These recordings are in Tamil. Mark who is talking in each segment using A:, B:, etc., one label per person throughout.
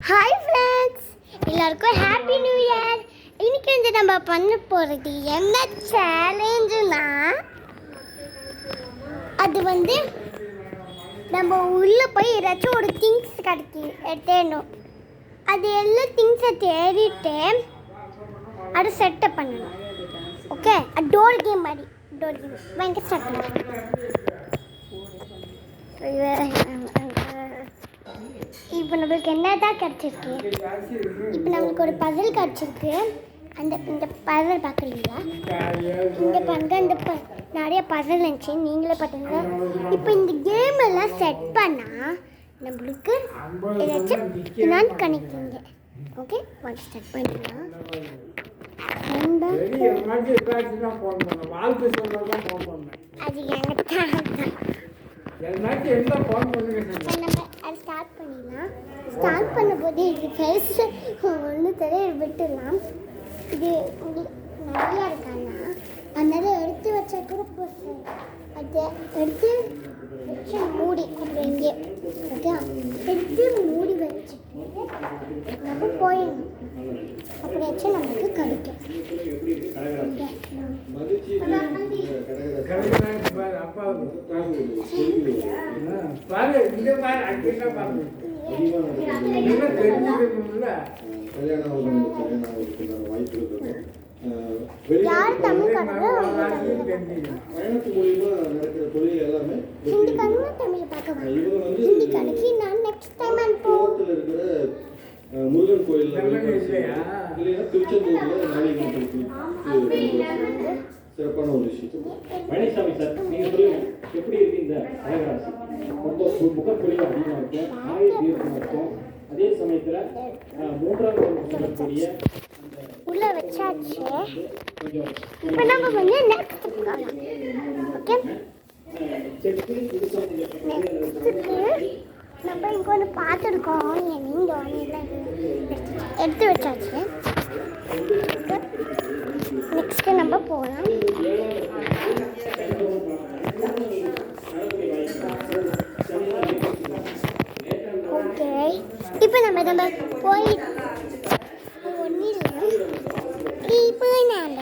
A: ஹாய் ஃப்ரெண்ட்ஸ், எல்லாருக்கும் ஹாப்பி நியூ இயர். இன்னைக்கு நம்ம பண்ண போகிறது என்ன சேலஞ்சுனா, அது நம்ம உள்ளே போய் ஏதாச்சும் ஒரு திங்ஸ் எடுத்துடணும். அது எல்லா திங்ஸை தேடிட்டு அது செட்டப் பண்ணணும். ஓகே, டோர் கேம் மாதிரி. டோர் கேம் வாங்கி ஸ்டார்ட் பண்ணணும். இப்போ நம்மளுக்கு என்ன தான் கிடச்சிருக்கு? இப்போ நம்மளுக்கு ஒரு பசில் கிடச்சிருக்கு. இந்த பசில் பார்க்குறீங்களா? இந்த நிறைய பசில் இருந்துச்சு, நீங்களே பார்த்தீங்களா? இப்போ இந்த கேம் எல்லாம் செட் பண்ணால் நம்மளுக்கு ஏதாச்சும் நான் கணிக்கிங்க. ஓகே, வாங்க ஸ்டார்ட் பண்ணிடலாம். அது எனக்கு அது ஸ்டார்ட் பண்ணிடலாம். ஸ்டார்ட் பண்ணும்போது இது ஃபேஸ் ஒன்று தெரிய விட்டுடலாம். இது உங்களுக்கு நிறையா இருக்காங்க, அதனால எடுத்து வச்சா கூட போதும். அதை எடுத்து வச்சு மூடி அப்புறம் இங்கே ஓகே எடுத்து மூடி வச்சுட்டு நம்ம போயிடணும். அப்படியாச்சும் நம்மளுக்கு கிடைக்கும். யார் தமிழ் ஹிந்தி கண்ணு தமிழ் பார்க்க ஹிந்தி கணக்கு நான் நெக்ஸ்ட் டைம் அனுப்புவோம்.
B: முருகன் கோயில் சிறப்பான ஒரு விஷயம்.
C: பழனிசாமி சார், நீங்க சொல்லுங்க, எப்படி இருக்கு இந்த கடகராசி? ரொம்ப முகப்பொழிவு அதிகமாக இருக்கும், ஆயுள் தீர்க்கமாக இருக்கும். அதே சமயத்துல மூன்றாவது சொல்லக்கூடிய
A: உள்ள வச்சாச்சு. இப்போ நம்ம நெக்ஸ்ட் போகலாம். ஓகே, நம்ம இங்கே ஒன்று பார்த்துருக்கோம். நீங்கள் எடுத்து வச்சாச்சு. நெக்ஸ்ட்டு நம்ம போகலாம். ஓகே, இப்போ நம்ம போய் ஒன்றும் இல்லை. இப்போ நம்ம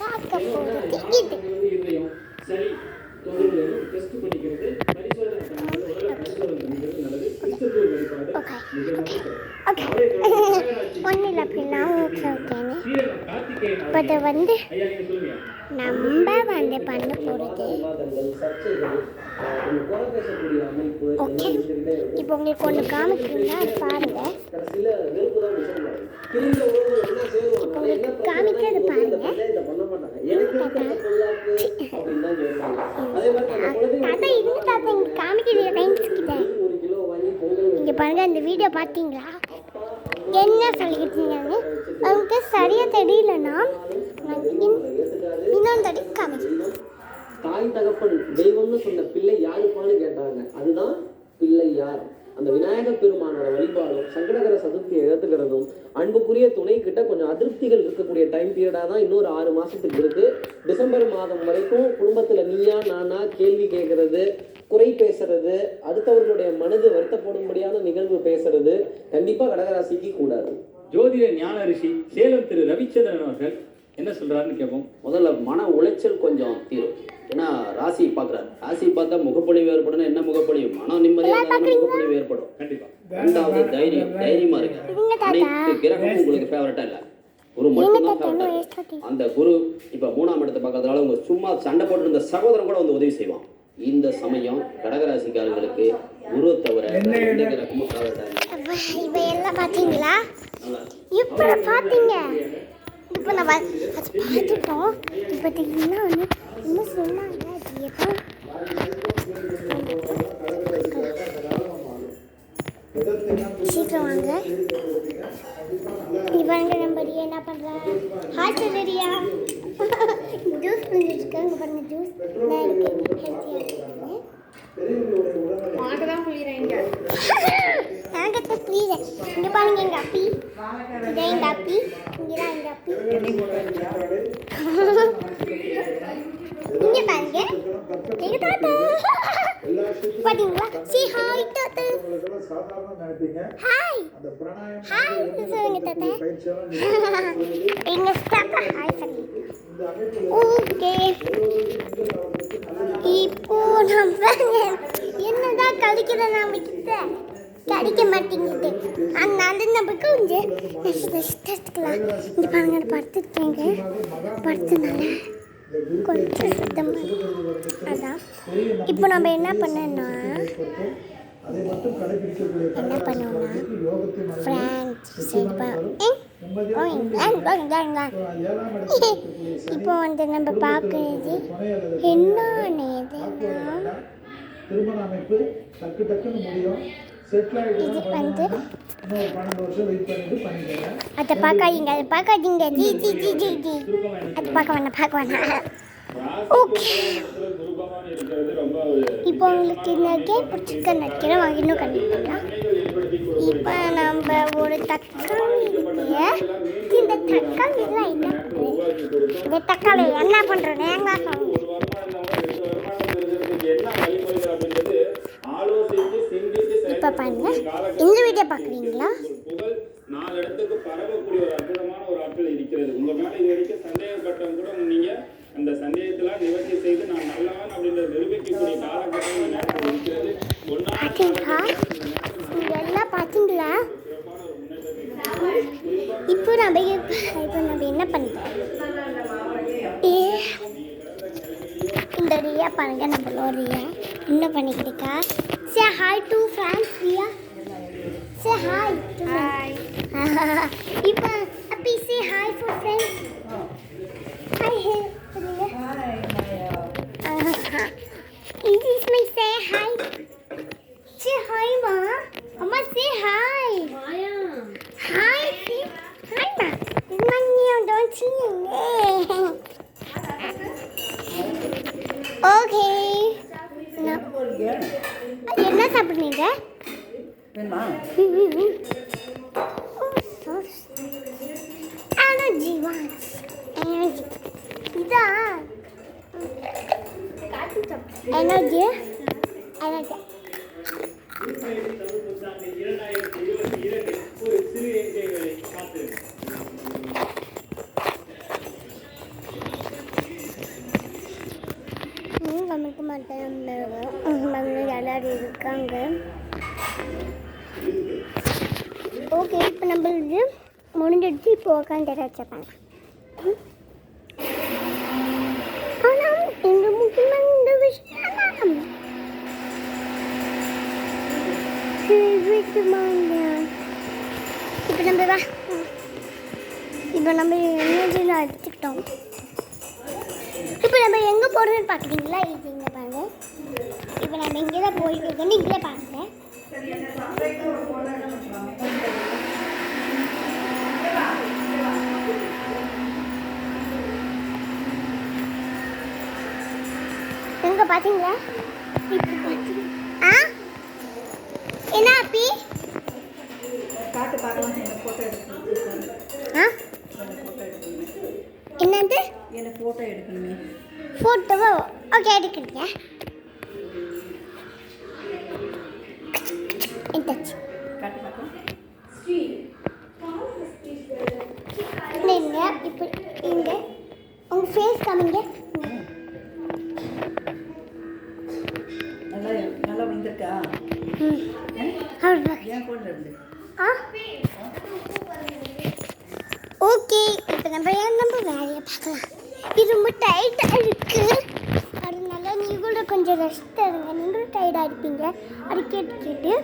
A: பார்க்க போகிறது இது. ஒன்றும் இல்லை அப்படின்னா ஓகே ஓகேன்னு. இப்போ அதை நம்ம பண்ண போகிறது ஓகே. இப்போ உங்களுக்கு ஒன்று காமிக்கிறீங்களா, பாருங்கள். உங்களுக்கு காமிக்கிறது பாருங்க. தாத்தா இங்கே காமிக்கிற டைம்ஸ் கிட்ட இங்கே பாருங்க. இந்த வீடியோ பார்த்தீங்களா? என்ன சொல்லிக்கிட்டு இருந்தாங்க அவங்க சரியா தெரியலன்னா இன்னொன்று தடி காமிக்கிறேன்.
D: தாய் தகப்பன் தெய்வம்னு சொன்ன பிள்ளை யாருப்பான்னு கேட்டாங்க. அதுதான் பிள்ளை யார். அந்த விநாயகர் பெருமானோட வழிபாடும் சங்கடகர சதுர்த்தியை எழுத்துக்கிறதும் அன்புக்குரிய துணை கிட்ட கொஞ்சம் அதிருப்திகள் இருக்கக்கூடிய டைம் பீரியடாக தான் இன்னொரு 6 மாசத்துக்கு இருக்கு. டிசம்பர் மாதம் வரைக்கும் குடும்பத்துல நீயா நானா கேள்வி கேட்கறது, குறை பேசுறது, அடுத்தவர்களுடைய மனது வருத்தப்படும்படியான நிகழ்வு பேசுறது கண்டிப்பா கடகராசிக்கு கூடாது.
C: ஜோதிட ஞான ரிஷி சேலம் திரு ரவிச்சந்திரன் அவர்கள் என்ன சொல்றாருன்னு கேட்போம்.
D: முதல்ல மன உளைச்சல் கொஞ்சம் தீரும். ஏன்னா ராசி பார்க்குறாரு. ராசி பார்த்தா முகப்பொழிவு ஏற்படும். என்ன முகப்பொழிவு? மனம் நிம்மதியாக முகப்பொழிவு ஏற்படும்.
C: கண்டிப்பா.
D: ரெண்டாவது தைரியமா இருக்கு. அனைத்து கிரகமும் உங்களுக்கு ஃபேவரட்டா இல்லை, குரு மட்டும்தான் ஃபேவரட்டா. அந்த குரு இப்ப 3ஆம் இடத்தை பார்க்கறதுனால உங்க சும்மா சண்டை போட்டு இருந்த சகோதரன் கூட வந்து உதவி செய்வான். இந்த சமயம் கடகராசிக்காரர்களுக்கு குரு தவிர எந்த கிரகமும் ஃபேவரட்டா இல்லை.
A: எல்லாம் பார்த்தீங்களா? இப்போ பார்த்தீங்க. இப்போ நம்ம பார்த்துட்டோம். இப்போ என்ன சொன்னாங்க? சீக்கிரம் வாங்க. இவங்க நம்ம என்ன பண்ணுறா? ஹார்ட் ரெடியா? ஜூஸ் பண்ணிட்டுருக்காங்க பாருங்க. ஜூஸ் நான் எனக்கு ஹெல்த்தியாக இருக்கேன்.
E: தான் புரியுறேங்க.
A: எனக்கு புரியுது. இங்கே பாருங்க, எங்கள் அப்பி இதை எங்கள் அப்பி இங்கேதான் எங்கள் அப்பி. இங்கே பாருங்க எங்கள் தாத்தா. பாத்தீங்களா see hi தாத்தா
E: இதெல்லாம் சாதாரண நினைப்பீங்க
A: hi
E: அந்த பிராணாயாமம்
A: hi சொல்லுங்க தாத்தா
E: பயிற்சியெல்லாம்
A: எங்க தாத்தா hi சொல்லு
E: இந்த அமைப்பில்
A: ஓகே இப்போ நம்ம என்னதான் கழிக்கிற நாம கிட்ட கிடைக்க மாட்டேங்குது அதனால நம்ம கொஞ்சம் எடுத்துக்கலாம் இந்த பாருங்க படுத்துருக்கேங்க படுத்துனால கொஞ்சம் சுத்தமாக அதான் இப்போ நம்ம என்ன பண்ணோம்னா
E: அதை மட்டும் கடைபிடிக்கக்கூடிய
A: என்ன பண்ணுவோம்னா
E: யோகத்தை
A: ஃப்ரெண்ட்ஸ் இப்போ வந்து நம்ம பார்க்குறது என்னன்னு
E: திருமண அமைப்பு டக்கு டக்குன்னு முடியும் செட்டில் ஆகிட்டு
A: இது வந்து
E: இன்னும் 12 வருஷம் வெயிட் பண்ணிட்டு பண்ணிக்கிறேன்
A: அதை பார்க்காதீங்க G G G G G அதை பார்க்க வேணாம் ஓகே இப்போ உங்களுக்கு இன்னைக்கே சிக்கன் நினைக்கிறேன் இன்னும் கண்டிப்பாக இப்போ நம்ம ஒரு தக்காளி இருக்கு இந்த தக்காளிலாம் என்ன பண்ணுறது இந்த தக்காளி என்ன பண்ணுறோம் தேங்காய் இப்போ பாருங்க இந்த வீடியோ பார்க்குறீங்களா
C: நாலு இடத்துக்கு பரவக்கூடிய ஒரு அற்புதமான ஒரு ஆற்றல் இருக்கிறது. உங்க மேல இது வரைக்கும் சந்தேகப்பட்டவங்க கூட நீங்க அந்த சந்தேகத்தெல்லாம் நிவர்த்தி செய்து நான் நல்லவன் அப்படின்ற நிரூபிக்கக்கூடிய காலகட்டம் இருக்கிறது.
A: எல்லாம் பார்த்தீங்களா? இப்போ நம்ம என்ன பண்ணுறோம் இந்த ரியா பாருங்க நம்மளோட ரியா என்ன பண்ணிக்கிட்டா say hi to friends Riya say hi to hi இப்போ அப்படி say hi for friends hi சொல்லுங்க this is my say hi ma amma say hi hi hi ma this one you don't see okay என்ன சாப்பிடுறீங்க எனர்ஜி வாட்ச் எனர்ஜி இதா எனர்ஜி எனர்ஜி கமிக்க மாட்டேன் எல்லாரும் இருக்காங்க ஓகே இப்போ நம்மளுக்கு முடிஞ்சிடுச்சு இப்போ உட்காந்து வச்சுப்பாங்க ஆனால் இந்த முக்கியமான இந்த விஷயம் இப்போ நம்ம எனர்ஜியில் எடுத்துக்கிட்டோம் இப்போ நம்ம எங்கே போகிறோன்னு பார்க்குறீங்களா இது இங்கே பாருங்க இப்போ நம்ம இங்கே தான் போயிட்டு இருக்கோம் நீங்களே பாருங்க எங்கே பார்த்தீங்களா ஆ என்ன அப்பி ஆ என்னது
F: எனக்கு ஃபோட்டோ எடுக்கணுமே
A: ஃபோட்டோவா ஓகே எடுக்கிறீங்க எடுத்தாச்சு
F: காட்டு பார்க்கலாம்
A: நீங்கள் இப்போ இங்கே உங்கள் ஃபேஸ் காமிங்க
F: நல்லா நல்லா வந்திருக்கா
A: அவ்வளோ
F: ஏன் ஃபோனில் இருந்து
A: ஆ ஓகே இப்போ நம்ம வேலையை பார்க்கலாம் இது ரொம்ப டைட்டாக இருக்குது அதனால நீங்களும் கொஞ்சம் ரெஸ்ட் எடுங்க நீங்களும் டயர்டாக இருப்பீங்க அது கேட்டு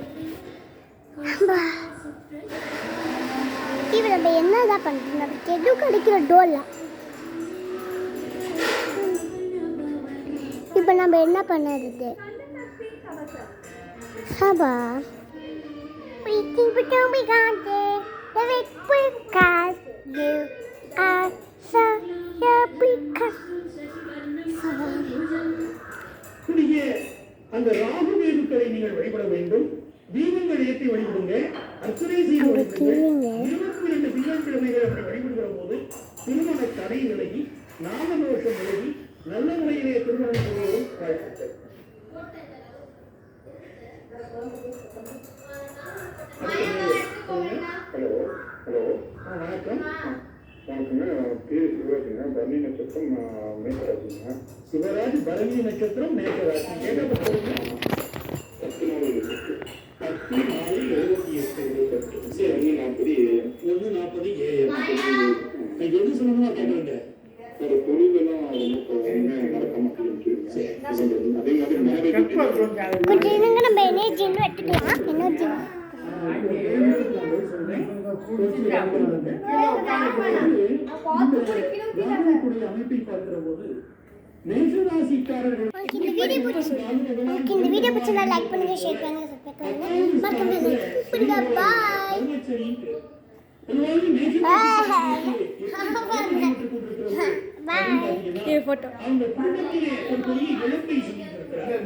A: இப்போ நம்ம என்னதான் பண்ணுறோம் நமக்கு எதுவும் கிடைக்கிற டோல்ல இப்போ நம்ம என்ன பண்ணுறது சபா we think we can be gone the week because you are so happy because
G: குடியே அந்த ராகு வேதுக்களை நீங்கள் வழிபட வேண்டும். தீபங்கள் ஏற்றி வழிபடுங்க. அர்ச்சனை செய்து வழிபடுங்க. 22 திங்கட்கிழமைகள் அப்படி வழிபடுகிற போது திருமண தடை விலகி நாமதோஷம் விலகி நல்ல முறையிலே திருமணம் செய்வதும் வாழ்த்துக்கள். ஹலோ ஹலோ வணக்கம் வணக்கங்க பேர் சிவராஜுங்க பரணி நட்சத்திரம் மேஷராசிங்க சிவராஜ் பரணி நட்சத்திரம் மேஷராசி கேட்கப்பட்டதுங்க 10/4/78 சரி 1:40 AM எது சொல்லணுமா கேட்குறேங்க ஒரு தொழிலெல்லாம் நடக்க மாட்டேங்குது அதே மாதிரி மேரேஜ்
A: கொஞ்சம் இருங்க, நம்ம எனர்ஜின்னு எடுத்துக்கலாம். எனர்ஜி
G: அமைப்பை பார்க்கிற போது மேஷராசிக்காரர்கள்
A: உங்களுக்கு இந்த வீடியோ பிடிச்சிருந்தா லைக் பண்ணுங்க, ஷேர் பண்ணுங்க, சப்ஸ்கிரைப் பண்ணுங்க, மறக்காம பண்ணுங்க. பாய் பாய்.
G: அவங்க குடும்பத்திலே ஒரு பெரிய இழப்பை செஞ்சிருக்கிறார்